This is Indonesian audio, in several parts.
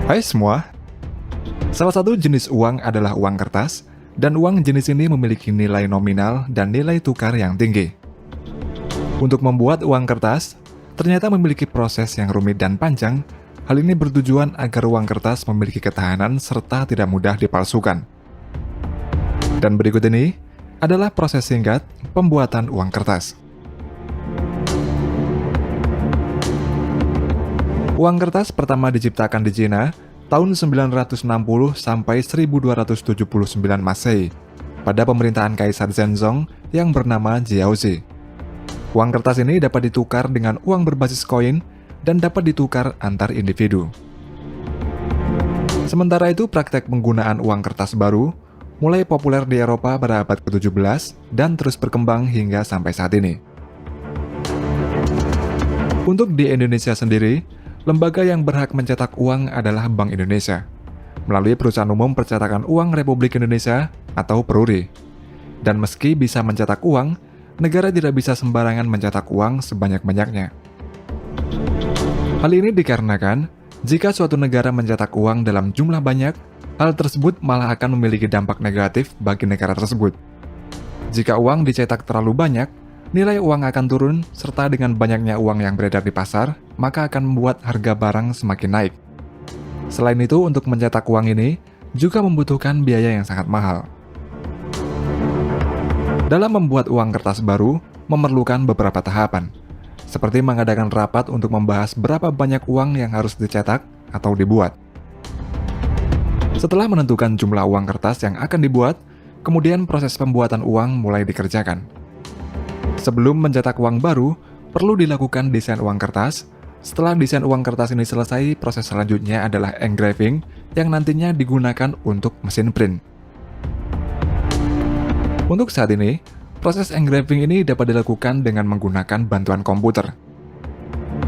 Hai semua, salah satu jenis uang adalah uang kertas, dan uang jenis ini memiliki nilai nominal dan nilai tukar yang tinggi. Untuk membuat uang kertas, ternyata memiliki proses yang rumit dan panjang. Hal ini bertujuan agar uang kertas memiliki ketahanan serta tidak mudah dipalsukan. Dan berikut ini adalah proses singkat pembuatan uang kertas. Uang kertas pertama diciptakan di Cina tahun 960 sampai 1279 Masehi pada pemerintahan Kaisar Zhenzong yang bernama Jiaozi. Uang kertas ini dapat ditukar dengan uang berbasis koin dan dapat ditukar antar individu. Sementara itu, praktek penggunaan uang kertas baru mulai populer di Eropa pada abad ke-17 dan terus berkembang hingga sampai saat ini. Untuk di Indonesia sendiri, lembaga yang berhak mencetak uang adalah Bank Indonesia, melalui Perusahaan Umum Percetakan Uang Republik Indonesia atau PERURI. Dan meski bisa mencetak uang, negara tidak bisa sembarangan mencetak uang sebanyak-banyaknya. Hal ini dikarenakan, jika suatu negara mencetak uang dalam jumlah banyak, hal tersebut malah akan memiliki dampak negatif bagi negara tersebut. Jika uang dicetak terlalu banyak, nilai uang akan turun, serta dengan banyaknya uang yang beredar di pasar, maka akan membuat harga barang semakin naik. Selain itu, untuk mencetak uang ini juga membutuhkan biaya yang sangat mahal. Dalam membuat uang kertas baru, memerlukan beberapa tahapan, seperti mengadakan rapat untuk membahas berapa banyak uang yang harus dicetak atau dibuat. Setelah menentukan jumlah uang kertas yang akan dibuat, kemudian proses pembuatan uang mulai dikerjakan. Sebelum mencetak uang baru, perlu dilakukan desain uang kertas. Setelah desain uang kertas ini selesai, proses selanjutnya adalah engraving yang nantinya digunakan untuk mesin print. Untuk saat ini, proses engraving ini dapat dilakukan dengan menggunakan bantuan komputer.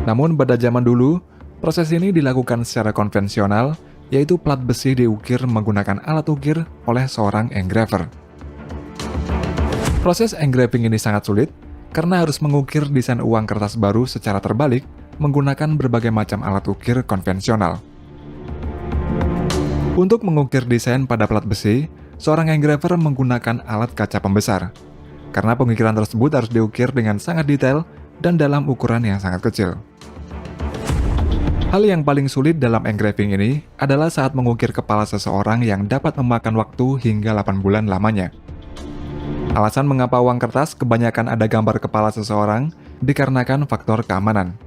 Namun pada zaman dulu, proses ini dilakukan secara konvensional, yaitu plat besi diukir menggunakan alat ukir oleh seorang engraver. Proses engraving ini sangat sulit, karena harus mengukir desain uang kertas baru secara terbalik menggunakan berbagai macam alat ukir konvensional. Untuk mengukir desain pada plat besi, seorang engraver menggunakan alat kaca pembesar, karena pengukiran tersebut harus diukir dengan sangat detail dan dalam ukuran yang sangat kecil. Hal yang paling sulit dalam engraving ini adalah saat mengukir kepala seseorang yang dapat memakan waktu hingga 8 bulan lamanya. Alasan mengapa uang kertas kebanyakan ada gambar kepala seseorang dikarenakan faktor keamanan.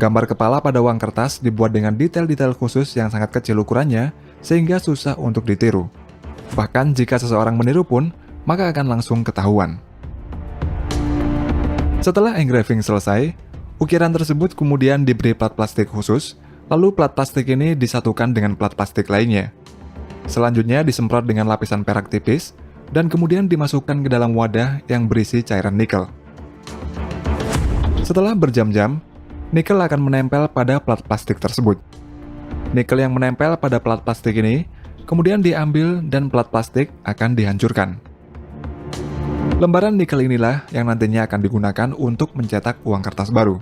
Gambar kepala pada uang kertas dibuat dengan detail-detail khusus yang sangat kecil ukurannya, sehingga susah untuk ditiru. Bahkan jika seseorang meniru pun, maka akan langsung ketahuan. Setelah engraving selesai, ukiran tersebut kemudian diberi plat plastik khusus, lalu plat plastik ini disatukan dengan plat plastik lainnya. Selanjutnya disemprot dengan lapisan perak tipis, dan kemudian dimasukkan ke dalam wadah yang berisi cairan nikel. Setelah berjam-jam, nikel akan menempel pada plat plastik tersebut. Nikel yang menempel pada plat plastik ini kemudian diambil dan plat plastik akan dihancurkan. Lembaran nikel inilah yang nantinya akan digunakan untuk mencetak uang kertas baru.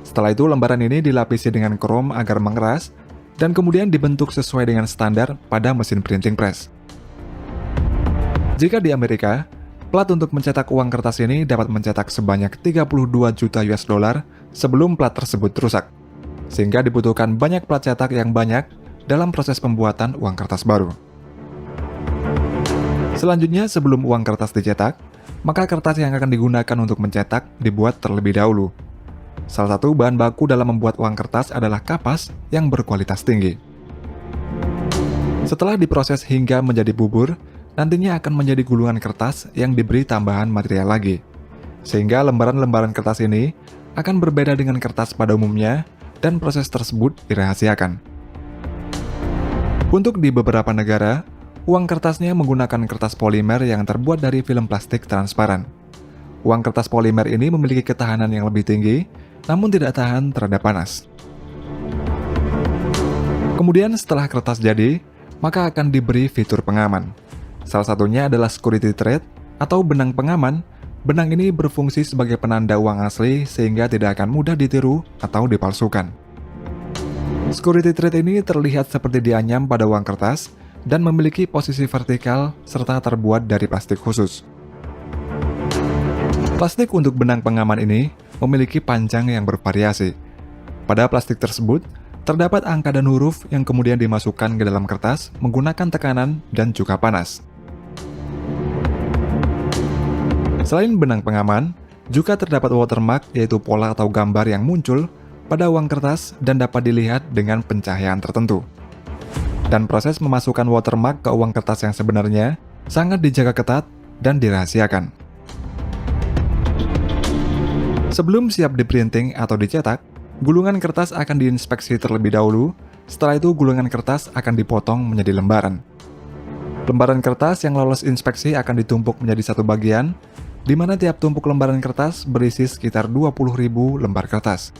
Setelah itu, lembaran ini dilapisi dengan krom agar mengeras dan kemudian dibentuk sesuai dengan standar pada mesin printing press. Jika di Amerika, plat untuk mencetak uang kertas ini dapat mencetak sebanyak 32 juta US dollar sebelum plat tersebut rusak, sehingga dibutuhkan banyak plat cetak yang banyak dalam proses pembuatan uang kertas baru. Selanjutnya, sebelum uang kertas dicetak, maka kertas yang akan digunakan untuk mencetak dibuat terlebih dahulu. Salah satu bahan baku dalam membuat uang kertas adalah kapas yang berkualitas tinggi. Setelah diproses hingga menjadi bubur, nantinya akan menjadi gulungan kertas yang diberi tambahan material lagi, sehingga lembaran-lembaran kertas ini akan berbeda dengan kertas pada umumnya dan proses tersebut dirahasiakan. Untuk di beberapa negara, uang kertasnya menggunakan kertas polimer yang terbuat dari film plastik transparan. Uang kertas polimer ini memiliki ketahanan yang lebih tinggi, namun tidak tahan terhadap panas. Kemudian setelah kertas jadi, maka akan diberi fitur pengaman. Salah satunya adalah security thread atau benang pengaman. Benang ini berfungsi sebagai penanda uang asli sehingga tidak akan mudah ditiru atau dipalsukan. Security thread ini terlihat seperti dianyam pada uang kertas dan memiliki posisi vertikal serta terbuat dari plastik khusus. Plastik untuk benang pengaman ini memiliki panjang yang bervariasi. Pada plastik tersebut, terdapat angka dan huruf yang kemudian dimasukkan ke dalam kertas menggunakan tekanan dan juga panas. Selain benang pengaman, juga terdapat watermark, yaitu pola atau gambar yang muncul pada uang kertas dan dapat dilihat dengan pencahayaan tertentu. Dan proses memasukkan watermark ke uang kertas yang sebenarnya sangat dijaga ketat dan dirahasiakan. Sebelum siap diprinting atau dicetak, gulungan kertas akan diinspeksi terlebih dahulu. Setelah itu, gulungan kertas akan dipotong menjadi lembaran. Lembaran kertas yang lolos inspeksi akan ditumpuk menjadi satu bagian, di mana tiap tumpuk lembaran kertas berisi sekitar 20.000 lembar kertas.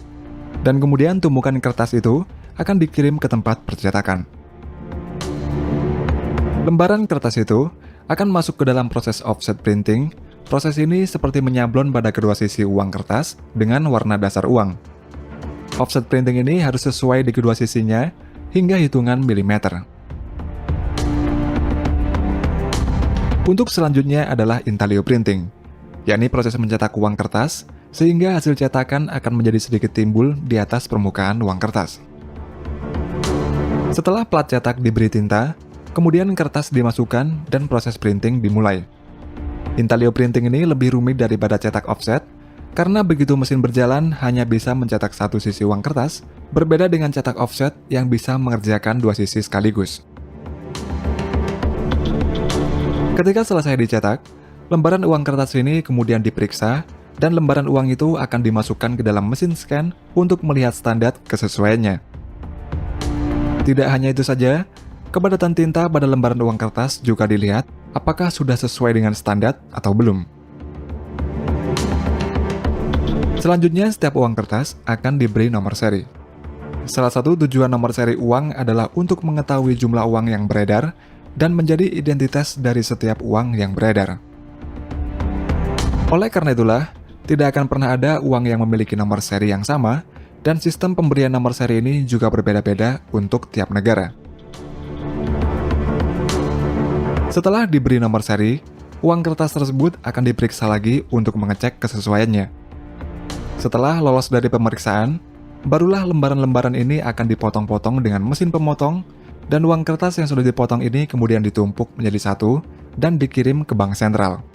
Dan kemudian tumpukan kertas itu akan dikirim ke tempat percetakan. Lembaran kertas itu akan masuk ke dalam proses offset printing. Proses ini seperti menyablon pada kedua sisi uang kertas dengan warna dasar uang. Offset printing ini harus sesuai di kedua sisinya hingga hitungan milimeter. Untuk selanjutnya adalah intaglio printing, yakni proses mencetak uang kertas sehingga hasil cetakan akan menjadi sedikit timbul di atas permukaan uang kertas. Setelah plat cetak diberi tinta, kemudian kertas dimasukkan dan proses printing dimulai. Intaglio printing ini lebih rumit daripada cetak offset, karena begitu mesin berjalan hanya bisa mencetak satu sisi uang kertas, berbeda dengan cetak offset yang bisa mengerjakan dua sisi sekaligus. Ketika selesai dicetak, lembaran uang kertas ini kemudian diperiksa, dan lembaran uang itu akan dimasukkan ke dalam mesin scan untuk melihat standar kesesuaiannya. Tidak hanya itu saja, kepadatan tinta pada lembaran uang kertas juga dilihat apakah sudah sesuai dengan standar atau belum. Selanjutnya, setiap uang kertas akan diberi nomor seri. Salah satu tujuan nomor seri uang adalah untuk mengetahui jumlah uang yang beredar dan menjadi identitas dari setiap uang yang beredar. Oleh karena itulah, tidak akan pernah ada uang yang memiliki nomor seri yang sama, dan sistem pemberian nomor seri ini juga berbeda-beda untuk tiap negara. Setelah diberi nomor seri, uang kertas tersebut akan diperiksa lagi untuk mengecek kesesuaiannya. Setelah lolos dari pemeriksaan, barulah lembaran-lembaran ini akan dipotong-potong dengan mesin pemotong, dan uang kertas yang sudah dipotong ini kemudian ditumpuk menjadi satu dan dikirim ke bank sentral.